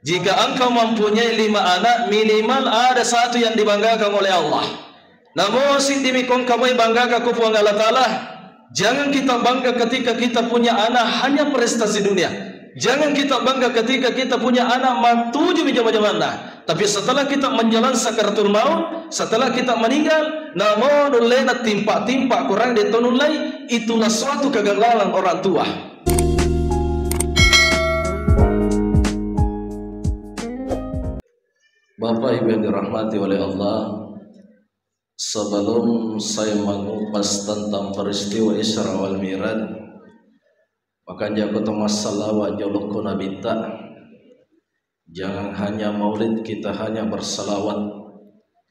Jika engkau mempunyai 5 anak, minimal ada 1 yang dibanggakan oleh Allah. Namun sindimikon kami banggakan kepada Allah Ta'ala. Jangan kita bangga ketika kita punya anak hanya prestasi dunia. Jangan kita bangga ketika kita punya anak matuju bijak-bijak. Tapi setelah kita menjalan sakaratul maut, setelah kita meninggal, namun ulena timpak-timpak kurang ditonulai, itulah suatu kegagalan orang tua. Bapak Ibu yang dirahmati oleh Allah, sebelum saya mengupas tentang peristiwa Isra wal Mi'raj, makanya aku masalah wajah nabita. Jangan hanya maulid kita hanya bersalawat,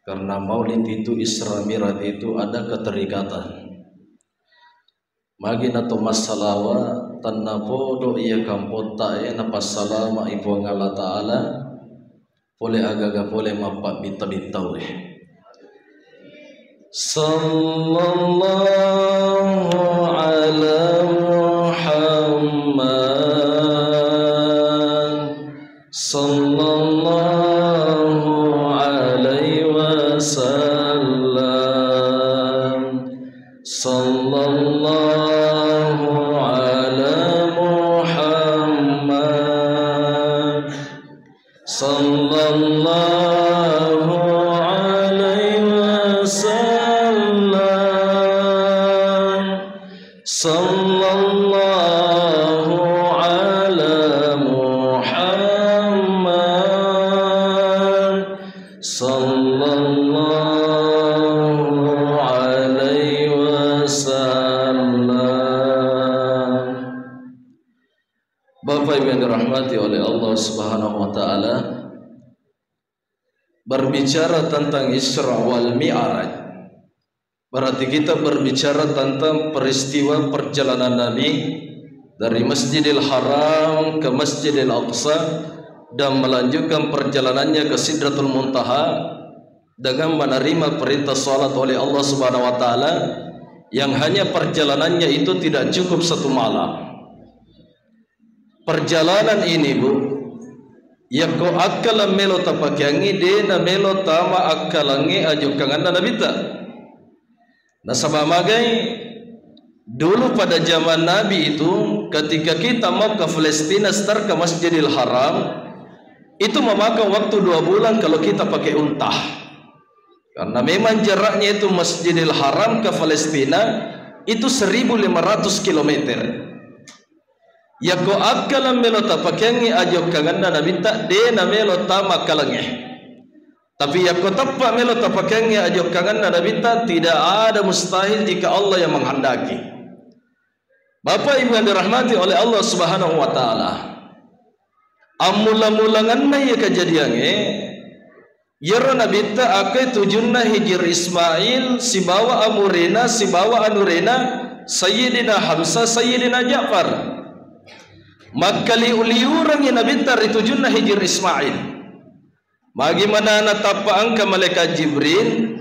karena maulid itu Isra Mi'raj itu ada keterikatan. Magi nato masalawa tanna podo iya kampota napa salama ibu Allah Ta'ala boleh agaga boleh mampak bita-bita oleh sallallahu ala Muhammad sallallahu alaihi wasallam sallallahu ala Muhammad sallallahu alaihi wasallam sallallahu ala Muhammad sallallahu alaihi wasallam. Bapak Ibu yang dirahmati oleh Allah Subhanahu wa taala, berbicara tentang Isra wal Mi'raj, berarti kita berbicara tentang peristiwa perjalanan Nabi dari Masjidil Haram ke Masjidil Aqsa dan melanjutkan perjalanannya ke Sidratul Muntaha dengan menerima perintah salat oleh Allah Subhanahu wa taala, yang hanya perjalanannya itu tidak cukup 1 malam. Perjalanan ini Bu, yako akala melo tapakyangi dena melo tama akalangi ajukangan nabita. Nasabamagai dulu pada zaman Nabi itu, ketika kita mau ke Palestina start ke Masjidil Haram, itu memakan waktu 2 bulan kalau kita pakai unta. Karena memang jaraknya itu Masjidil Haram ke Palestina itu 1500 km. Yako akalan melo tapakengi ajo kanganda nabita dena melo tama kalangi. Tapi yako tappa melo tapakengi ajo kanganda nabita, tidak ada mustahil jika Allah yang menghendaki. Bapak Ibu yang dirahmati oleh Allah Subhanahu wa taala, amula-mulangan na ya kejadiannya yara nabita akai tujunna hijir Ismail sibawa amurena sibawa anurena Sayyidina Hamzah Sayyidina Ja'far. Maka liurang yang nabita ritujunna hijir Ismail. Bagaimana natapa angka malaikat Jibril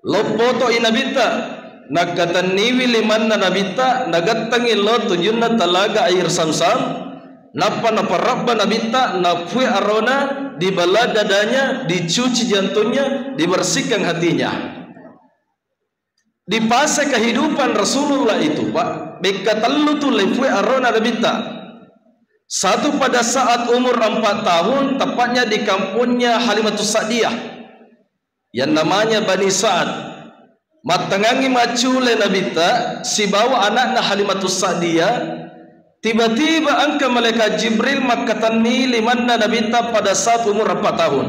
lopoto inabita nakatan niwi liman na nabita nagatangi lo tujunna talaga air samsam napa naparabba nabita napui arona dibala dadanya, dicuci jantungnya, dibersihkan hatinya. Di fase kehidupan Rasulullah itu Pak, bekatallu tu lefui arona nabita. Satu pada saat umur 4 tahun, tepatnya di kampungnya Halimatus Sa'diyah yang namanya Bani Sa'ad. Matangangi macule nabita si bawa anaknya Halimatus Sa'diyah. Tiba-tiba angka malaikat Jibril makatanni limanna nabita pada saat umur 4 tahun.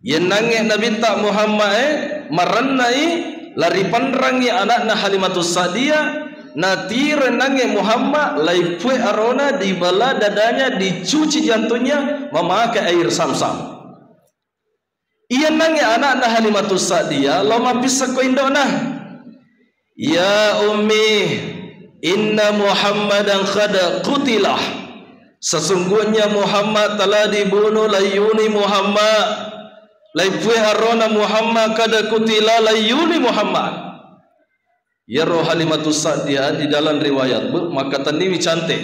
Yang nange nabita Muhammad marannai lari pandrangi anaknya Halimatus Sa'diyah. Natir nange Muhammad laifue arona dibala dadanya, dicuci jantungnya, memakai air samsam. Ia nange anak nah Halimatus Sa'diyah lama bisa ko indona. Ya ummi, inna Muhammadan qad qutilah. Sesungguhnya Muhammad telah dibunuh, layuni Muhammad. Laifue arona Muhammad qad qutila layuni Muhammad. Ya roh Halimatus Sa'diyah di dalam riwayat Bu, maka taniwi cantik.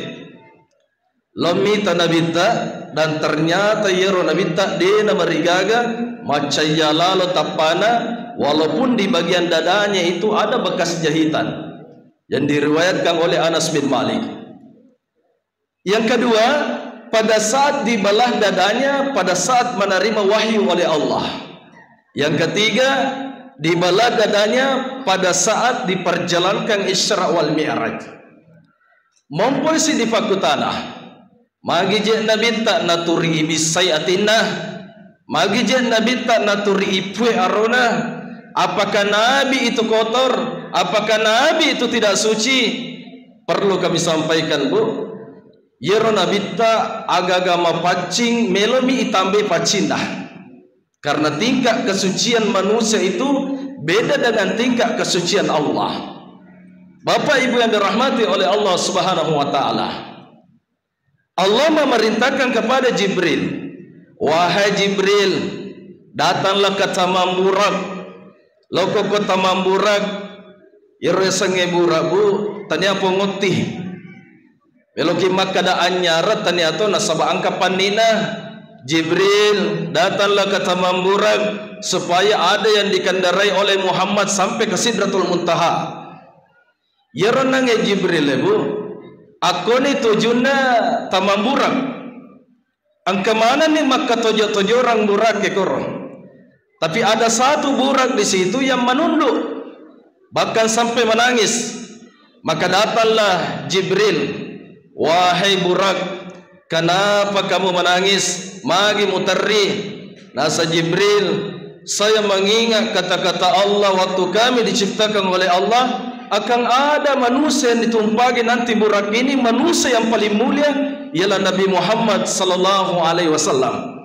lomi tanabita dan ternyata yero nabita dena marigaga macaya lalo tapana, walaupun di bagian dadanya itu ada bekas jahitan yang diriwayatkan oleh Anas bin Malik. Yang kedua, pada saat dibelah dadanya pada saat menerima wahyu oleh Allah. Yang ketiga, dibelah dadanya pada saat diperjalankan Isra wal Mi'raj. Mompoi si di fakutanah magi je nabi tak naturi ibisai atinah, magi je nabi tak naturi ipue arona. Apakah nabi itu kotor? Apakah nabi itu tidak suci? Perlu kami sampaikan, Bu, yero nabi tak agama pacing melomi itambe pacindah. Karena tingkat kesucian manusia itu beda dengan tingkat kesucian Allah. Bapak Ibu yang dirahmati oleh Allah Subhanahu wa taala. Allah memerintahkan kepada Jibril, wahai Jibril, datanglah ke Tamamburak. Loko ko Tamamburak, yero sange burabu, tanya pengutih. Meloki makada anyarat tanya to nasaba angka panina. Jibril, datanglah ke Tamamburak supaya ada yang dikendarai oleh Muhammad sampai ke Sidratul Muntaha. Yero nange Jibril, Bu, aku ni tujuna Tamamburak. Angka mana ni maka tojo orang burak ke korong. Tapi ada satu burak di situ yang menunduk, bahkan sampai menangis. Maka datanglah Jibril, wahai burak, kenapa kamu menangis? Magi mutarri. Nasa Jibril, saya mengingat kata-kata Allah waktu kami diciptakan oleh Allah, akan ada manusia yang ditumpagi nanti burak ini, manusia yang paling mulia ialah Nabi Muhammad sallallahu alaihi wasallam.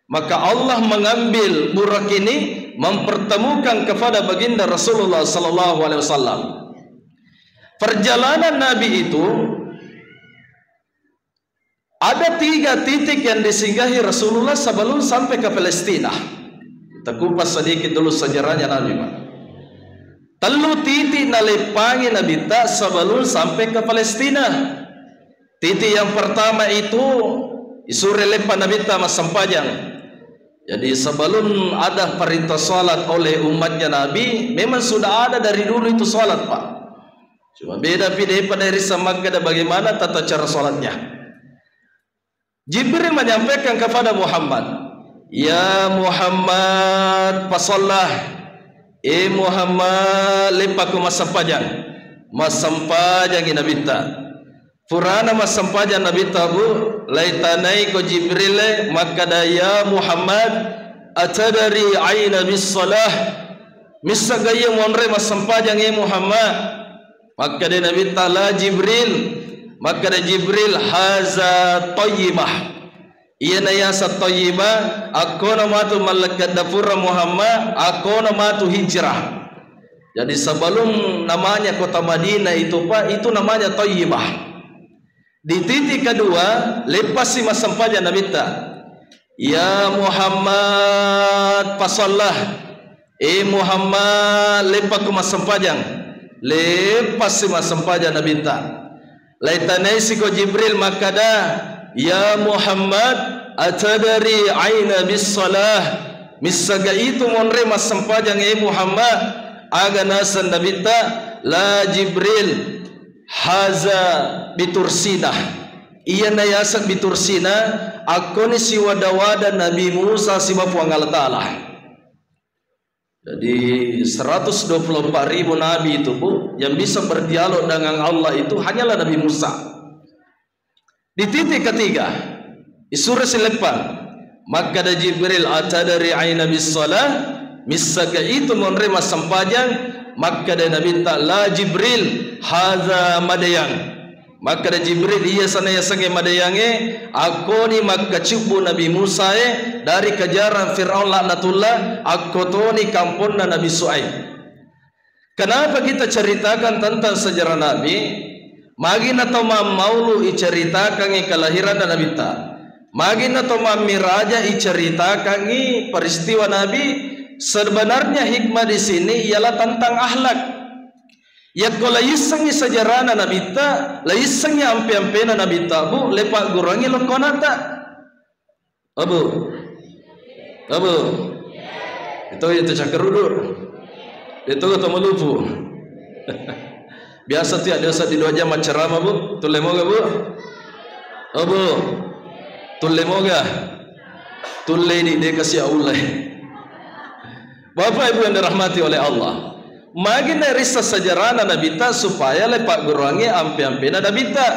Maka Allah mengambil burak ini mempertemukan kepada baginda Rasulullah sallallahu alaihi wasallam. Perjalanan Nabi itu ada 3 titik yang disinggahi Rasulullah sebelum sampai ke Palestina. Kita kupas sedikit dulu sejarahnya Nabi, Pak. Telu titik nalepangi Nabi tak sebelum sampai ke Palestina. Titik yang pertama itu isure lepa Nabi tak masampajang. Jadi sebelum ada perintah salat oleh umatnya Nabi, memang sudah ada dari dulu itu salat, Pak. Cuma beda pada dari Makkah dan bagaimana tata cara salatnya. Jibril menyampaikan kepada Muhammad, ya Muhammad, pasallah. Muhammad, lepaku masampajang. Masampajang Nabi ta. Purana masampajang Nabi ta, Bu, laitanai ko Jibril, maka ya Muhammad, atadari aina bis-salah. Misagaya monre masampajang Muhammad. Maka dia Nabi ta la Jibril. Maka dia Jibril, haza tayyibah. Ia nayasa tayyibah, aku nama tu malaikat dapur Muhammad, aku nama tu hijrah. Jadi sebelum namanya kota Madinah itu, Pak, itu namanya tayyibah. Di titik kedua, lepas si masampajang Nabi ta, ya Muhammad, pasallah. Muhammad, lepas ku masampajang. Lepas si masampajang Nabi ta. Laitanai si ko Jibril makada, ya Muhammad, atadari aina bis-salah. Misaga itu monre masampajang Muhammad, aga nasan Nabi ta, la Jibril, haza bitursinah. Ia nayasak bitursina, aku ni si wada-wada Nabi Musa si bapuang Allah Ta'ala. Jadi 124.000 Nabi itu, Bu, yang bisa berdialog dengan Allah itu hanyalah Nabi Musa. Di titik ketiga, di surah selepan, maka ada Jibril atadari aina bis-salah, misaga itu menerima sampajang, maka ada Nabi ta'ala Jibril, haza madayang. Maka ada Jibril, ia sana ya sange madayange, aku ni maka cubu Nabi Musa dari kejaran Fir'aun laknatullah, aku tu ni kampungna Nabi Su'aib. Kenapa kita ceritakan tentang sejarah Nabi? Magin atau maulu iceritakan kelahiran Nabi ta. Magin atau miraja iceritakan peristiwa Nabi. Sebenarnya hikmah di sini ialah tentang akhlak. Ya ko laisang sajarana nabita, laisang ampe-ampena nabita bu, lepak gurangi lokonata. Abu. Itu cakarudur. Itu kata melupu. Biasa tiap dosa di 2 jam ceramah bu, tulle moga bu. Abu. Tulle moga. Tulle ini dia kasih Allah. Bapak Ibu yang dirahmati oleh Allah, magina risa sajarana nabita supaya lepak gurangi ampe-ampena nabita.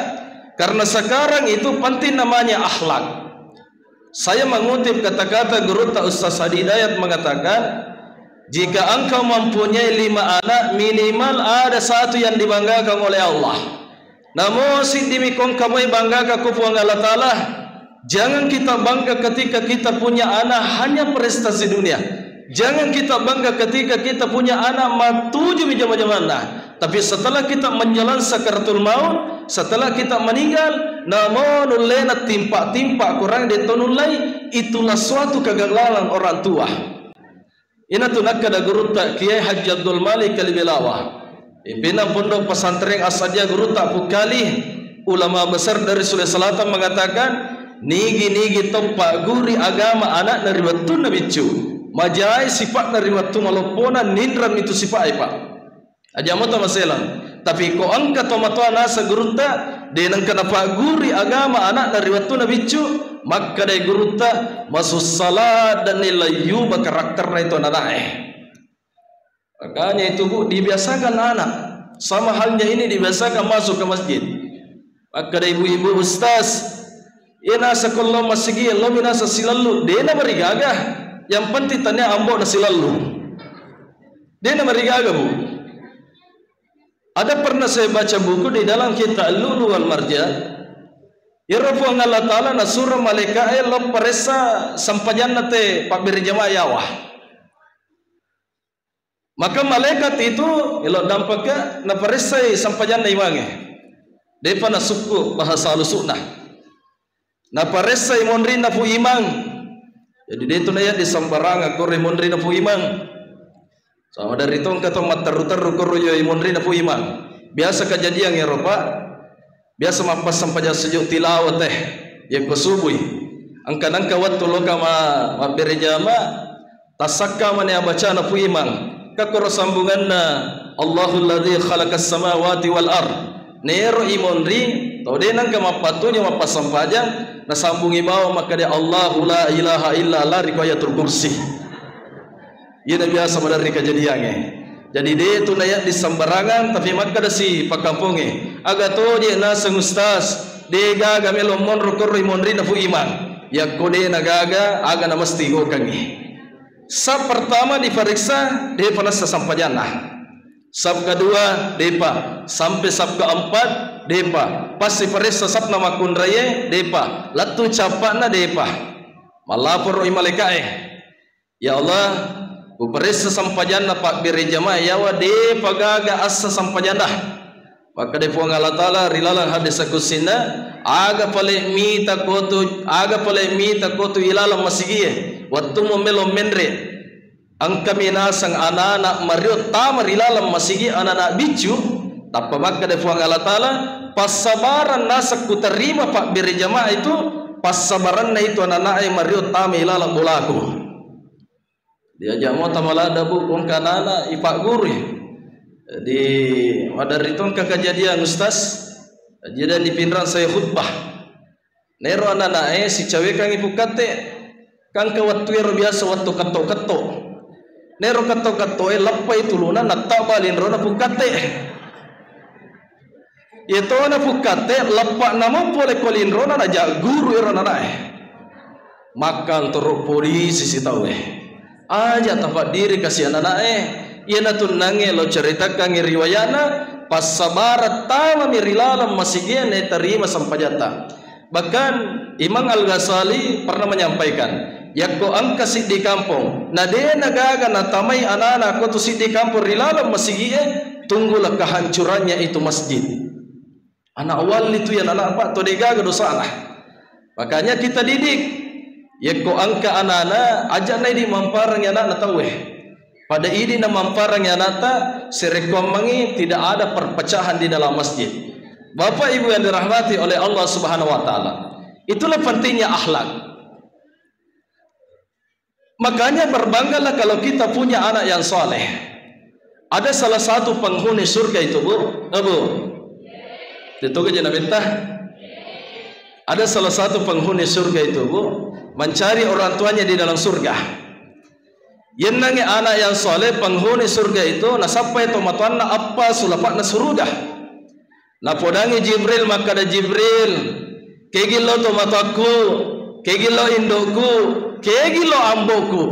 Karena sekarang itu penting namanya akhlak. Saya mengutip kata-kata guru tak Ustaz Hadi Hidayat mengatakan, jika engkau mempunyai 5 anak, minimal ada 1 yang dibanggakan oleh Allah. Namun si dimikong kamu banggakan kupuang Allah Ta'ala. Jangan kita bangga ketika kita punya anak hanya prestasi dunia. Jangan kita bangga ketika kita punya anak matuju bijama-jamana. Tapi setelah kita menjalan sakaratul maut, setelah kita meninggal, namun ulena timpa-timpa kurang ditonulai, itulah suatu kegagalan orang tua. Ina tu nak kada guru tak Kiai Haji Abdul Malik Kalibilawa, pimpinan pondok pesantren Asadia guru tak Pukali, ulama besar dari Sulawesi Selatan mengatakan, nigi tempat guri agama anak dari batu nabicu, majai sifat dari batu malopona nindram itu sifat apa? Aja mata masalah. Tapi ko angka tomato nasa guru tak, denang kenapa guri agama anak dari batu nabicu, maka dari guru tak masuk salat dan nilai yuba karakternya itu anak. Makanya itu bu, dibiasakan anak. Sama halnya ini dibiasakan masuk ke masjid. Maka dari ibu-ibu ustaz, ina sekolah masjid, lo minasa silalu, dena berigagah. Yang penting tanya ambo na silalu. Dena berigagah bu. Ada pernah saya baca buku di dalam kitab Lulu wal Marjan. Irafu Allah Ta'ala na surah malaikat lo paresa sampajan nate pak berjamaah yawah. Maka malaikat itu ilo dampaknya na paresa sampajan na iwange. Depa na suku bahasa alusukna. Na paresa imonri na fu imang. Jadi dia itu naya di sambarang aku imonri na fu imang. Sama dari itu kata matar-taru koroyo imonri na fu imang. Biasa kejadian Eropa. Biasa mampas sampajan sejuk tilawat yang kesubui. Angka-angka waktu loka ma berjama tasakka mana baca na fu imang. Kakoro sambungan na Allahul ladzi khalaqas samawati wal ard. Nero imonri tau denang ka mapatunya mapas sampajan na sambungi bawa maka dia Allahu la ilaha illa la riwayatul kursi. Ia biasa dari kejadiannya. Jadi dia tu nayat di sembarangan tapi maka dah si pakampunge. Aga to dia na sang ustaz, dia gaga melomon rokor imonri na fu imang. Ya kode nagaga aga na mesti go kangi. Sab pertama diperiksa dia panas sampajana. Sab kedua depa sampai sab keempat depa. Pas diperiksa sab nama kunraye depa. Latu capakna depa. Malapor malaikat ya Allah, uperisa sampajana pak birejama yawa de pagaga asa sampajana. Maka de puang Allah Ta'ala rilalang hadis akusina aga pale mita kotu ilalang masigie waktu memelo menre angka minasang anak-anak mariot tama rilalang masigi anak-anak bicu tapi maka de puang Allah Ta'ala pasabaran nasa kuterima pak birejama itu pasabaran na itu anak-anak yang mariot tama ilalang bolaku. Dia jamu tamalada bu kong kanana ipak guru di madari itu kejadian ustaz jadi di pinran saya khutbah nero anak si cewek kang ibu kate kang ke waktu ero biasa waktu kato nero kato lepai tuluna natak balin rona pukate itu na pukate lepak nama boleh kolin rona aja guru ero anak makan teruk polisi si tahu aja tempat diri kasih anak ia natun nange lo ceritakan riwayana pas sabarat tawa mirilalam masih gene terima sampajata. Bahkan Imam Al-Ghazali pernah menyampaikan yakko angka di kampung na de nagaga na tamay anak-anak ko tu di kampung rilalam masih gene tunggulah kehancurannya itu masjid. Anak awal itu yang anak pak to degaga dosa anak. Makanya kita didik yakko angka anak-anak ajak na di mamparang anak na tahu pada ini na mamparang anak serekomangi tidak ada perpecahan di dalam masjid. Bapak Ibu yang dirahmati oleh Allah Subhanahu wa taala. Itulah pentingnya akhlak. Makanya berbanggalah kalau kita punya anak yang soleh. Ada salah satu penghuni surga itu, Bu. Bu. Ditunggu je nak bintah. Ada salah satu penghuni surga itu, Bu, mencari orang tuanya di dalam surga. Yenangi anak yang soleh penghuni surga itu na sampai tomatuan na apa sulapak na surga. Na podangi Jibril maka ada Jibril. Kegilo tomataku, kegilo indoku, kegilo amboku.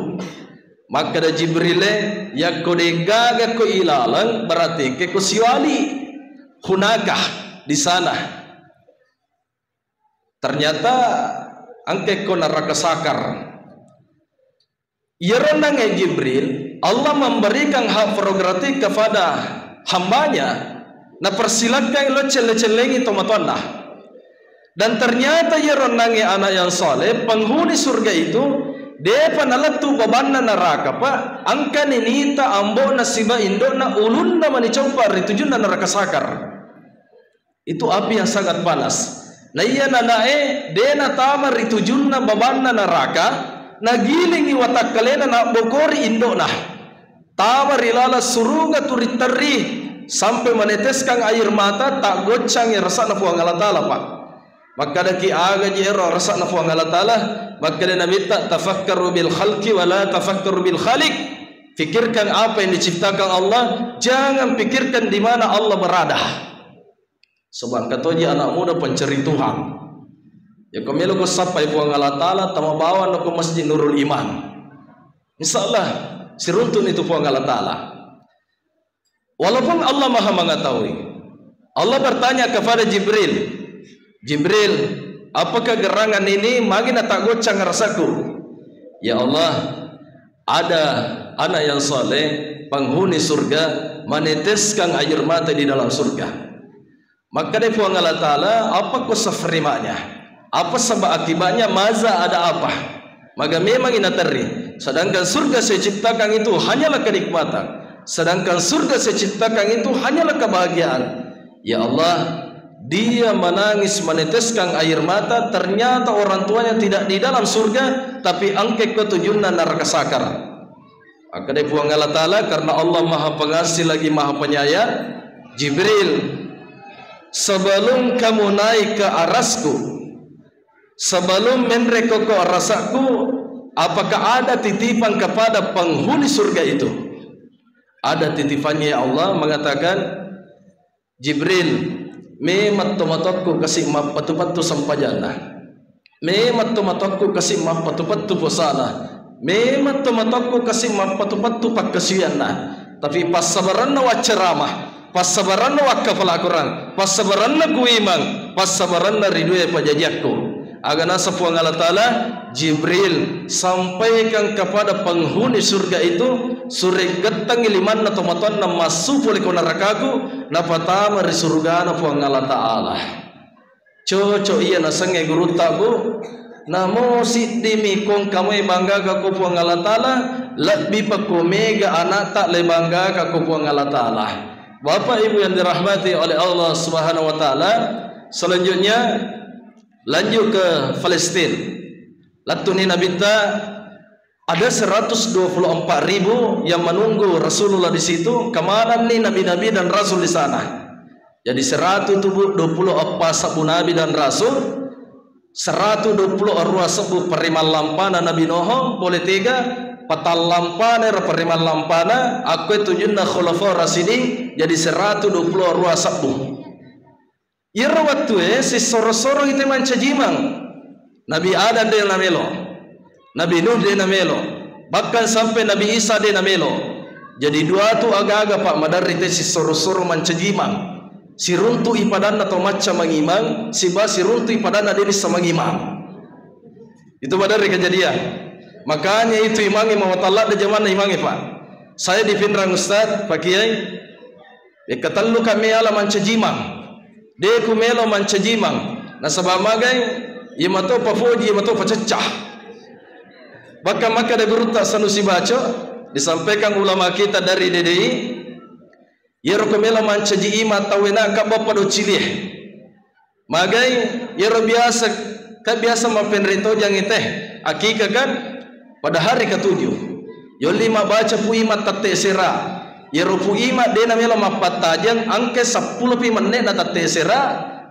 Maka ada Jibril ya kodegaga ko ilalang berarti ke kusiwali hunakah di sana. Ternyata angke ko neraka sakar. Ya renangnya Jibril, Allah memberikan hak prerogatif kepada hambanya. Na persilakan lo cele-celengi tomatona. Dan ternyata ya renangnya anak yang soleh, penghuni surga itu, dia panalatu babanna neraka pak. Angka ninita ambo nasiba indo na ulun na manicompa ritujun na neraka sakar. Itu api yang sangat panas. Nah iya nanae dena tamar ritujun na babanna neraka nagilingi watak kalena na bokori indo nah tamar ilala surunga turitari sampai meneteskan air mata tak gocang ya rasa na puang Allah Ta'ala pak. Maka daki aga jero rasa na puang Allah Ta'ala. Maka dia minta tafakkaru bil khalqi wala tafakkaru bil khaliq. Fikirkan apa yang diciptakan Allah, jangan pikirkan di mana Allah berada. Sebab katanya anak muda pencari Tuhan. Ya kami lo sampai puang Allah Ta'ala tama bawa no ke masjid Nurul Iman. Insyaallah siruntun itu puang Allah Ta'ala. Walaupun Allah Maha mengetahui. Allah bertanya kepada Jibril, Jibril, apakah gerangan ini makin tak gocang rasaku? Ya Allah, ada anak yang soleh penghuni surga meneteskan air mata di dalam surga. Maka dia puang Allah Ta'ala, apa kusafrimanya? Apa sebab akibatnya? Maza ada apa? Maka memang inatari. Sedangkan surga saya ciptakan itu hanyalah kenikmatan. Sedangkan surga saya ciptakan itu hanyalah kebahagiaan. Ya Allah, dia menangis meneteskan air mata. Ternyata orang tuanya tidak di dalam surga, tapi angke ketujunan neraka sakar. Maka dia puang Allah Ta'ala, karena Allah Maha Pengasih lagi Maha Penyayang. Jibril, sebelum kamu naik ke arasku, sebelum menreko ke arasaku, apakah ada titipan kepada penghuni surga itu? Ada titipannya. Ya Allah mengatakan, Jibril, me matto-matokku kasih map patu-patu sampajana, me matto-matokku kasih map patu-patu posana, me matto-matokku kasih map patu-patu pakkasiana. Tapi pas sabaranna wa ceramah, pas sabaranna wa kafal Al-Quran, pas sabaranna kuimang, pas sabaranna ridue pajajakku. Agana sapuang Allah Ta'ala, Jibril sampaikan kepada penghuni surga itu, suri getang iliman na tomatuan na masuk oleh kau nerakaku, na patama di surga na puang Allah Ta'ala. Cocok iya na sange guru tabu, namo si dimi kong kamu bangga kaku puang Allah Ta'ala, lebih pakumega anak tak le bangga kaku puang Allah Ta'ala. Bapak Ibu yang dirahmati oleh Allah Subhanahu wa Ta'ala, selanjutnya lanjut ke Palestina. Latuni Nabi ta ada 124.000 yang menunggu Rasulullah di situ. Kemana nih nabi-nabi dan rasul di sana? Jadi 124 sabu nabi dan rasul, 120 arwah sabu perimal lampana Nabi Nuh boleh 3 patal lampana perimal lampana aku tujunna khulafa rasidin jadi 120 arwah sabu. Ira waktu si soro-soro itu mancajimang. Nabi Adam dia namelo, Nabi Nuh dia namelo, bahkan sampai Nabi Isa dia namelo. Jadi dua tu agak-agak pak madari si soro-soro mancajimang. Si runtu ipadan atau macam mangimang, si basi runtu ipadan ada di sama imam. Itu madari kejadian. Makanya itu imangi mawatalla ada zaman imangi pak. Saya di Pinrang Ustaz, Pak Kiai, katalu kami ala mancajimang. Dia kumelo mancajimang nasabah magai imato pafoji imato pacecah. Bahkan maka ada guru tak sanusi baca disampaikan ulama kita dari DDI Yero kemela mancaji ima tawena ka bapa do cilih. Magai yero biasa mapenrito jang teh akika kan pada hari ke-7. Yo 5 baca pu ima tate sera. Yero pu ima dena mela mapatajang angke 10 pi menit na tate sera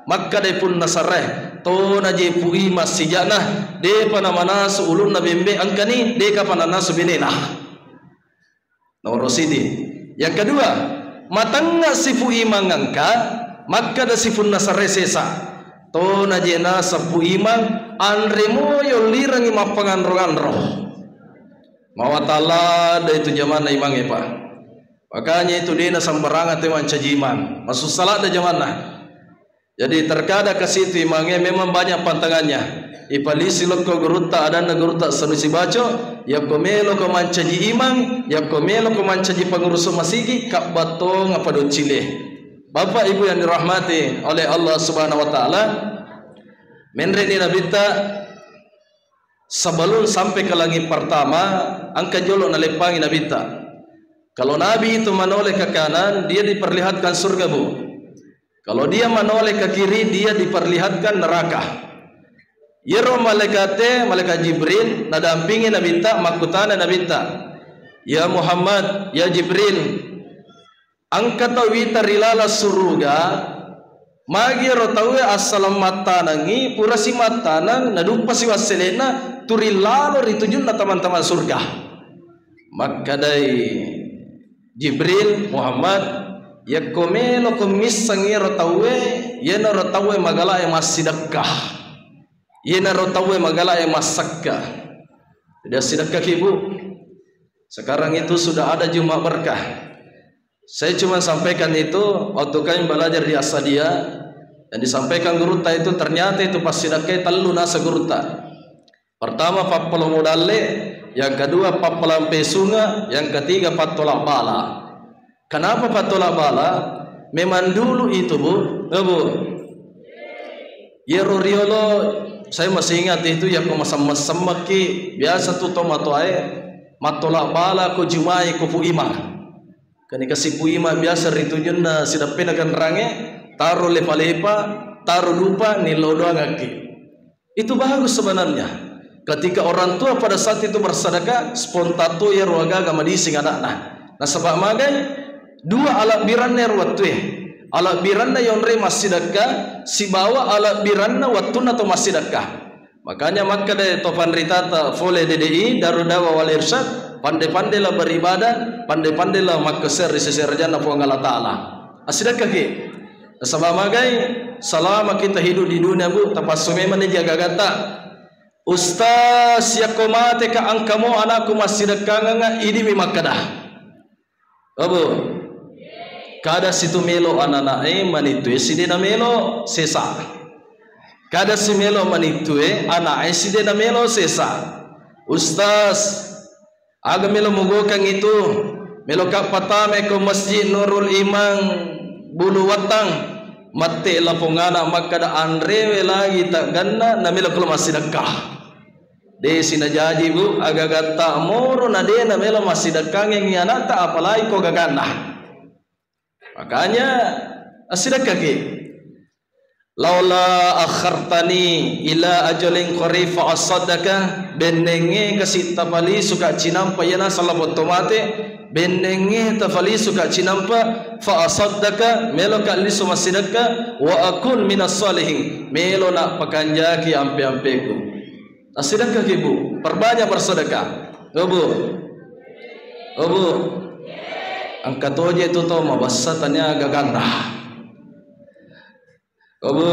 maka de pun nasareh to na je pu ima sijana de panamana ulun na bembe angkani de ka panana subinena. Nomor sidi. Yang kedua, matanga sifu imang angka maka da sifun nasare sesa to na jena sapu imang anremo yo lirangi mapanganro roh mawatala da itu zaman na imang pak. Makanya itu dia na sambaranga te mancajiman masuk salat da zaman na. Jadi terkada ke situ imangnya memang banyak pantangannya. Ipalisi loko guruta ada na guruta sanusi baco ya komelo ko mancaji imang ya komelo ko mancaji pengurus masigi kak batong apa do cile. Bapak ibu yang dirahmati oleh Allah Subhanahu wa taala, menreni nabita sebelum sampai ke langit pertama angka jolo na lepangi nabita. Kalau nabi itu menoleh ke kanan dia diperlihatkan surga bu. Kalau dia menoleh ke kiri dia diperlihatkan neraka. Yero malaikat Jibril nadampingi nabita makutana nabita. Ya Muhammad, ya Jibril, angkat wita rilala suruga magi rotawe assalam matanangi pura si matanang nadumpa si waselena turilalo ritujun na teman-teman surga. Maka dai Jibril Muhammad ya komelo komis sangi rotawe yena rotawe magala yang masidakah yena rotawe magala yang masakka. Tidak sidakah ibu. Sekarang itu sudah ada Jumat berkah. Saya cuma sampaikan itu waktu kami belajar di Asadia dan disampaikan guruta itu ternyata itu pas sidakah telu nasa guruta. Pertama papalo modale, yang kedua papalam pesunga, yang ketiga patolak bala. Kenapa patolak bala? Memang dulu itu bu, bu. Yero riolo saya masih ingat itu yang masam-masam maki biasa tu tomato air matolak bala ko jumai ko puima. Kani kasih puima biasa ritujun na sidape nagan range taruh lepa-lepa taruh lupa nilodo ngaki. Itu bagus sebenarnya. Ketika orang tua pada saat itu bersedekah spontato ya ruaga agama dising anak-anak. Nah sebab magai dua alat birannya ruatue. Alat biranna yang re masidakah si bawa alat biranna watun atau masidakah. Makanya maka dari topan ritata fole DDI darudawa wal irsyad pandai-pandai lah beribadah pandai-pandai lah makasir di sisi rajana puang Allah Ta'ala asidakah ki sebab magai selama kita hidup di dunia bu tapasume mana jaga gata ustaz yakomate ka angkamo anakku masidakah nga ini mimakadah abu kada situ melo ananae manitue sidena melo sesa. Kada si melo manitue anae sidena melo sesa. Ustaz, aga melo mogokang itu melo kapatame ko Masjid Nurul Imang Bulu Watang mate lapongana makada anrewe lagi tak ganna na melo kalau masih dekah. De sinajaji bu aga gata moro na de na melo masih dekang yang anata apalagi ko gagana. Makanya asidakah ki laula akhartani ila ajalin qarib fa asaddaka benenge kasita pali suka cinampa yana salabot tomate benenge tafali suka cinampa fa asaddaka melo kali sumasidaka wa akun minas salihin melo nak pakanjaki ampe-ampeku. Asidakah ki bu perbanyak bersedekah bu bu angkat oje itu to mabasatannya gaganda. Obu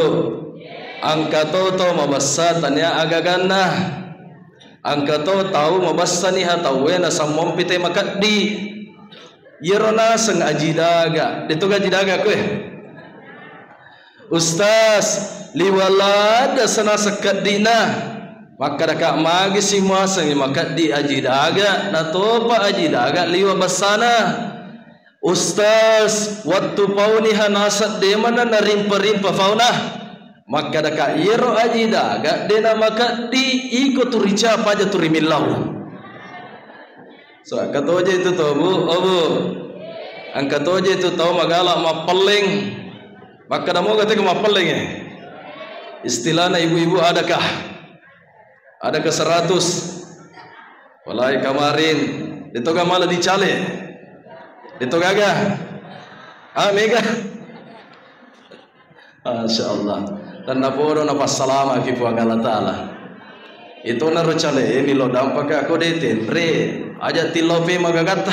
angkat to mabasatannya agaganda. Angkat to tahu mabasani hatawe na samom pite makat di yerona seng ajidaga. Itu ajidaga kue. Ustaz liwalada sana sekat dina maka dekat magi semua seng makat di ajidaga na topa ajidaga liwa basana. Ustaz waktu pauniha nasat de mana narimpa-rimpa fauna maka daka yero ajida gak dena maka di ikut turica apa aja turimillau. So kata aja itu tuh bu, bu Angkat aja itu tahu magala mapeling. Maka namo kata mapeling ya. Istilahnya ibu-ibu adakah? Adakah 100? Walai kamarin itu kan malah dicale. Itu kagak. Mega. Masya Allah. Dan naporo napas salama kipu Allah Ta'ala. Itu naru cale ini lo dampak aku deten re aja tilope magagata.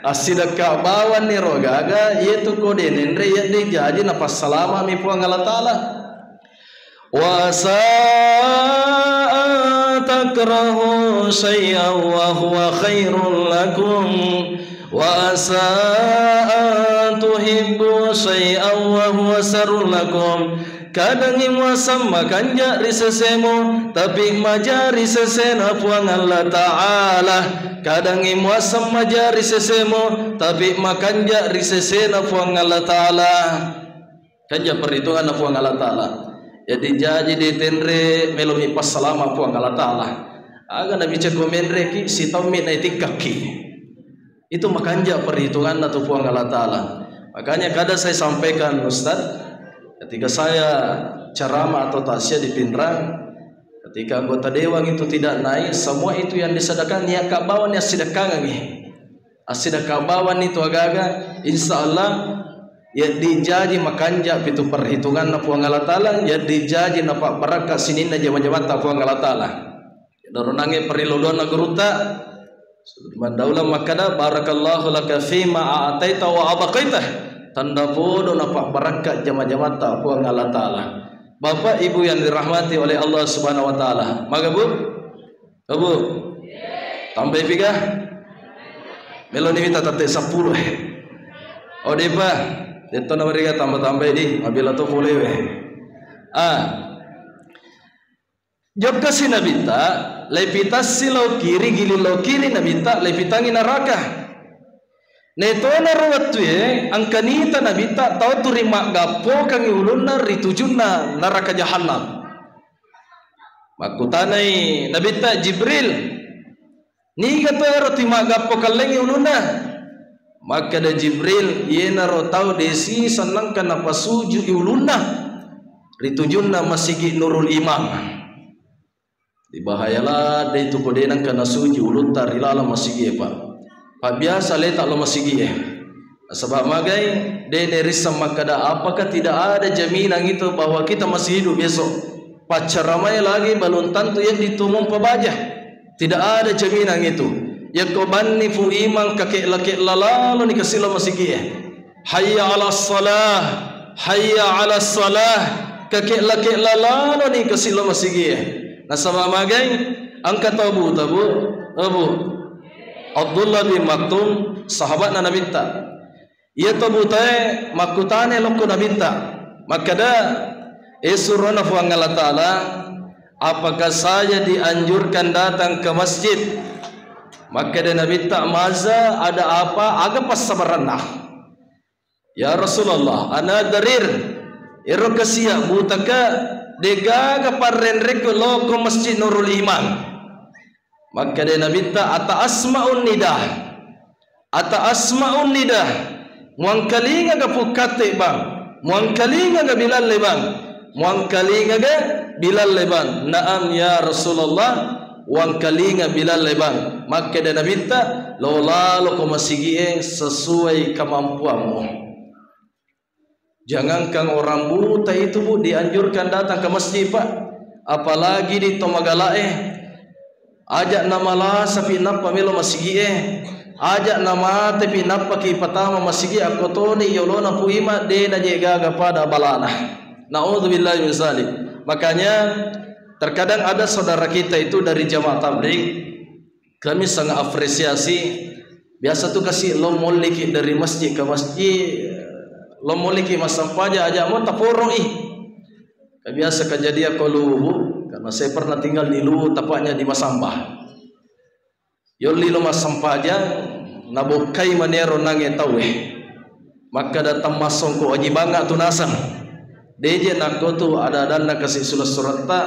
Asidak bawan ni rogaga itu kode nendre ya de jadi napas salama mi puang Allah Ta'ala. Wa takrahu syai'an wa huwa khairul lakum wa tuhibbu syai'an wa huwa sarrul lakum. Kadang imuasam makanja risesemu tapi majari sesena puang Allah Ta'ala. Kadang imuasam majari sesemu tapi makanja risesena puang Allah Ta'ala. Kanja perhitungan puang Allah Ta'ala. Jadi jadi ditendre melomi pas salama puang Allah Ta'ala. Aga nabi ceko menre ki si tau min kaki. Itu makanja perhitungan atau puang Allah Ta'ala. Makanya kadang saya sampaikan Ustaz, ketika saya ceramah atau tasya di Pindrang, ketika anggota dewan itu tidak naik, semua itu yang disedekahkan niat kabawan ya sedekah lagi. Sedekah kabawan itu agak-agak insyaallah ya dijaji makanja itu perhitungan na puang Allah Ta'ala, ya dijaji napak barakat sinina jama-jama ta puang Allah Ta'ala. Doronange periluluan naguruta mandaulah makada barakallahu laka fima a'taita wa abaqaita. Tanda podo napak barakat jama-jama ta puang Allah Ta'ala. Bapak Ibu yang dirahmati oleh Allah Subhanahu wa Ta'ala. Maka Bu? Bu? Tambah piga? Meloni minta tate 10. Oh depa, itu nama mereka tambah-tambah di. Abila tu boleh weh. Job kasih nabita, lepita silo kiri gili lo kiri nabita, lepitangi neraka. Netona rawatwe angkanita nabita tau turima gapo kang ulunna ritujunna neraka jahannam. Makutanai nabita Jibril ni gato roti magapo kaleng ulunna. Maka da Jibril yena ro tau desi senang kana pasuju ulunna ritujunna masigi nurul imam. Dibahayalah de itu kodenang kana suju ulun tarilala masigi Pak. Pak biasa letak lo masigi sebab magai de risam makada apakah tidak ada jaminan itu bahwa kita masih hidup besok. Pacar ramai lagi balon tantu yang ditumum pebajah. Tidak ada jaminan itu. Ya kobanni fu imang kakek laki lalalo ni kasih lo masigi hayya ala salah, hayya ala salah, kakek laki lalalo ni kasih lo masigi nah sebab magai angkat tabu Abu Abdullah bin Maktum sahabat Nabi ta. Ia tabutai makutane lokko Nabi ta. Makada esurana fu Allah Ta'ala apakah saya dianjurkan datang ke masjid? Maka dia Nabi ta maza ada apa? Aga pas sabarana. Ya Rasulullah, ana darir iro kasia butaka degaga parrenrek lokko masjid Nurul Iman. Maka dia Nabi ta ata asma'un nidah muang kalinga ga pukate bang muang kalinga ga bilal leban muang kalinga ga bilal leban naam ya Rasulullah muang kalinga bilal leban. Maka dia Nabi ta lo ko masigi sesuai kemampuanmu. Jangankan orang buta itu Bu dianjurkan datang ke masjid Pak, apalagi di Tomagalae. Ajak nama lah sapi napa melo masigi ajak nama tapi napa ki patama masigi aku toni yolona puima de na jegaga pada balana. Naudzubillahi min zalik. Makanya terkadang ada saudara kita itu dari jamaah tabligh, kami sangat apresiasi. Biasa tu kasih lo moliki dari masjid ke masjid, lo moliki masampaja aja mau taporoi. Biasa kejadian kalau karena saya pernah tinggal di Luwu tapaknya di Masambah. Yoli lo Masambah aja nabokai manero nange tawe. Maka datang masong ko aji bangga tunasang. Deje nako tu ada dana kasih surat ta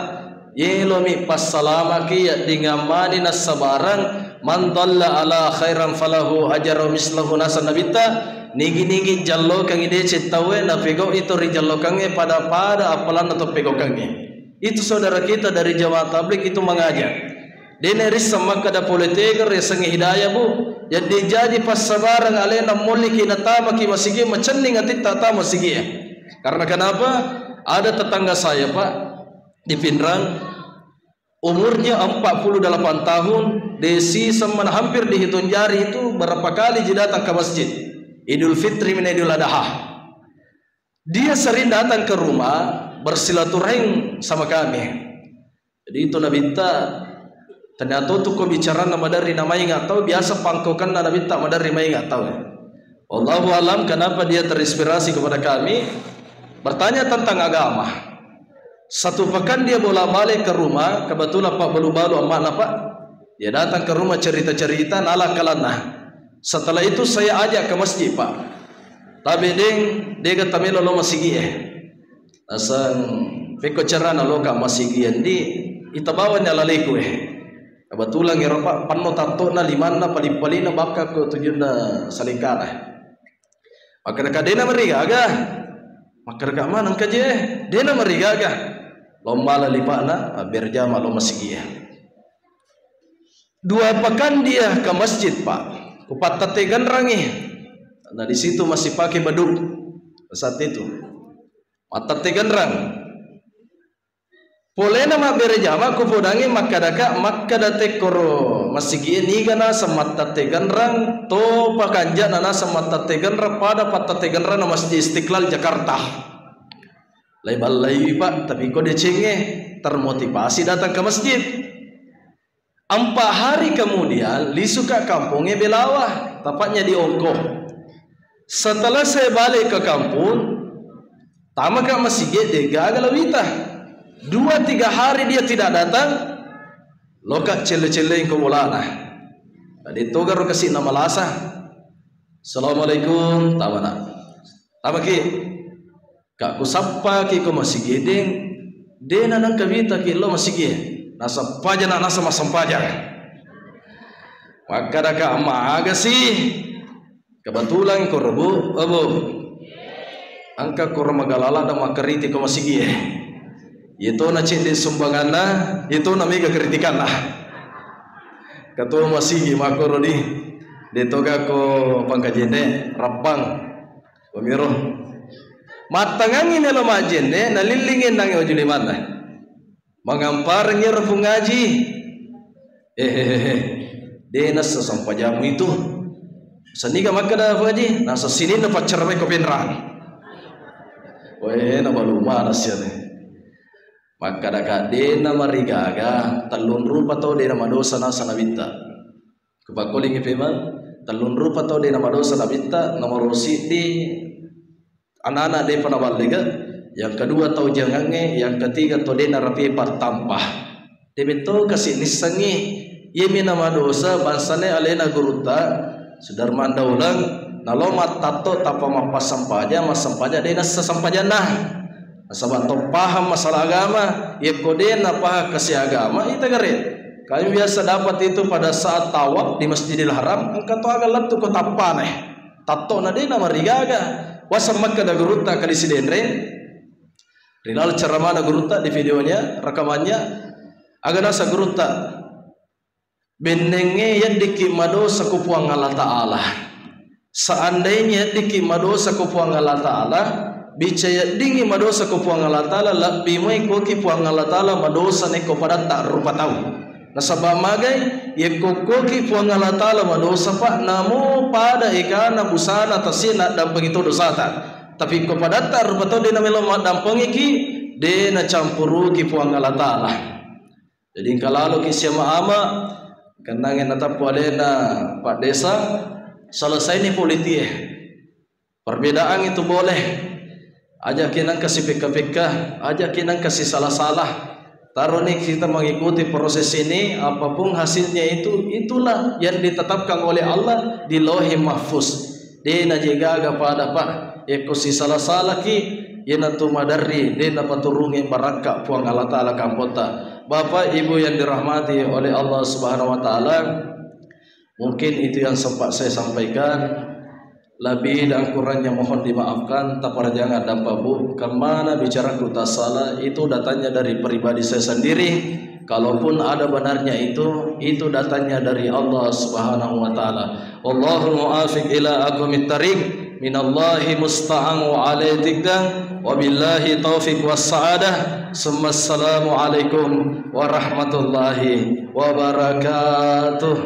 yelomi passalamaki ya dingamani nasabarang man dalla ala khairan falahu ajru mislahu nasan nabita nigi jallo kang ide cetawe na pego itu ri jallo kange pada apalan atau pego kange. Itu saudara kita dari jamaah tabligh itu mengajar. Dene risa makada politik resangi hidayah bu. Jadi jadi pas sabarang alena muliki natama ki masigi macenning atit tata masigi. Karena kenapa? Ada tetangga saya Pak di Pinrang, umurnya 48 tahun, desi semen hampir dihitung jari itu berapa kali dia datang ke masjid Idul Fitri min Idul Adha. Dia sering datang ke rumah bersilaturahim sama kami. Jadi itu nabita ternyata tu ko bicara nama dari namanya enggak tahu, biasa pangkokan nabita madari mai enggak tahu. Allahu alam kenapa dia terinspirasi kepada kami bertanya tentang agama. Satu pekan dia bolak-balik ke rumah, kebetulan Pak balu-balu amanah Pak. Dia datang ke rumah cerita-cerita nala kalana. Setelah itu saya ajak ke masjid Pak. Tapi dia kata melo lo masigi asang peko cerana lo ka masigi di itabawan nya laleku kebetulan ngira Pak panno tato na limanna palipalina baka ko tujuna salingkana. Maka kadena marigaga. Maka ka manang kaje dena marigaga. Lomba lalipana berjama lo masigi. 2 pekan dia ke masjid Pak. Kupat tategan rangi. Nah di situ masih pakai baduk saat itu. Mata teganrang. Polena ma berjama ku podangi makada tekoro masigi ini kana samata teganrang to pakanja nana samata teganrang pada patta teganrang na Masjid Istiqlal Jakarta. Lai Pak, tapi kok decenge termotivasi datang ke masjid. 4 hari kemudian lisuka kampungnya belawah, tepatnya di Ongkoh. Setelah saya balik ke kampung, tamak masjid dia gagal wita. 2-3 hari dia tidak datang. Lokak cele-cele yang kumulana. Tadi togar kasih nama lasa. Assalamualaikum tamana. Tamaki. Kak kusapa ki ko masjid dena nang kawita ki lo masjid. Nasa paja na nasa masampaja. Maka daka maaga sih. Kebetulan ko rebu abu angka ko magalala da makariti ko masigi itu na cinde sumbangan na itu na mega kritikan na kato masigi makoro di detoga ko pangkajende rapang pemiro matangangin nelo majende nalilingin nang ojuli mana mengampar nyer ngaji denas sampajamu itu saniga makada faji nasa sini na pacarme ko pinran we na baluma nasya ne makada ka de na marigaga talun rupa to de na madosa na sanabita kupakoling ifeman talun rupa to de na madosa nabita nomor di anak-anak de panabaliga yang kedua tau jangange yang ketiga to de na rapi partampah de beto kasih nisangi yemi na madosa bansane alena guruta Sudar mandaulang nalomat tato tapa mapas sampaja mas sampaja dena sampaja nah saban to paham masalah agama ye kodena paham kasih agama ita gare kami biasa dapat itu pada saat tawaf di Masjidil Haram angka to agalat to tapane tato na dena marigaga wasam makka da guruta kali sidenre rinal ceramah da guruta di videonya rekamannya agana sa guruta benenge yang dikimado sakupuang Allah Ta'ala. Seandainya dikimado sakupuang Allah Ta'ala, bicaya dingi mado sakupuang Allah Ta'ala, lebih mai koki puang Allah Ta'ala madosa neko pada tak rupa tahu. Nasabah magai, ye koki puang Allah Ta'ala madosa pak, namu pada ikana busana tasina dan begitu dosa tak. Tapi kepada tak rupa tahu dia namelo dampang iki, dia na campuru ki puang Allah Ta'ala. Jadi kalau kisah ama kenangin natap walena Pak Desa selesai nih politik perbedaan itu boleh ajakin nang kasih peka-peka ajakin nang kasih salah-salah taruh nih kita mengikuti proses ini apapun hasilnya itulah yang ditetapkan oleh Allah di Lauhul Mahfuz dena jaga pada Pak ekosi salah-salah ki yana tu madari dena paturungi baraka puang Allah Ta'ala kampota Bapak Ibu yang dirahmati oleh Allah Subhanahu wa taala, mungkin itu yang sempat saya sampaikan. Lebih dan kurangnya mohon dimaafkan. Tapara jangan dan pabu kemana bicara kuta salah, itu datanya dari pribadi saya sendiri. Kalaupun ada benarnya itu datanya dari Allah Subhanahu wa taala. Wallahu muafiq ila aqwamit thariq, minallahi musta'an wa alaitika wa billahi taufiq was sa'adah. Assalamu alaikum warahmatullahi wabarakatuh.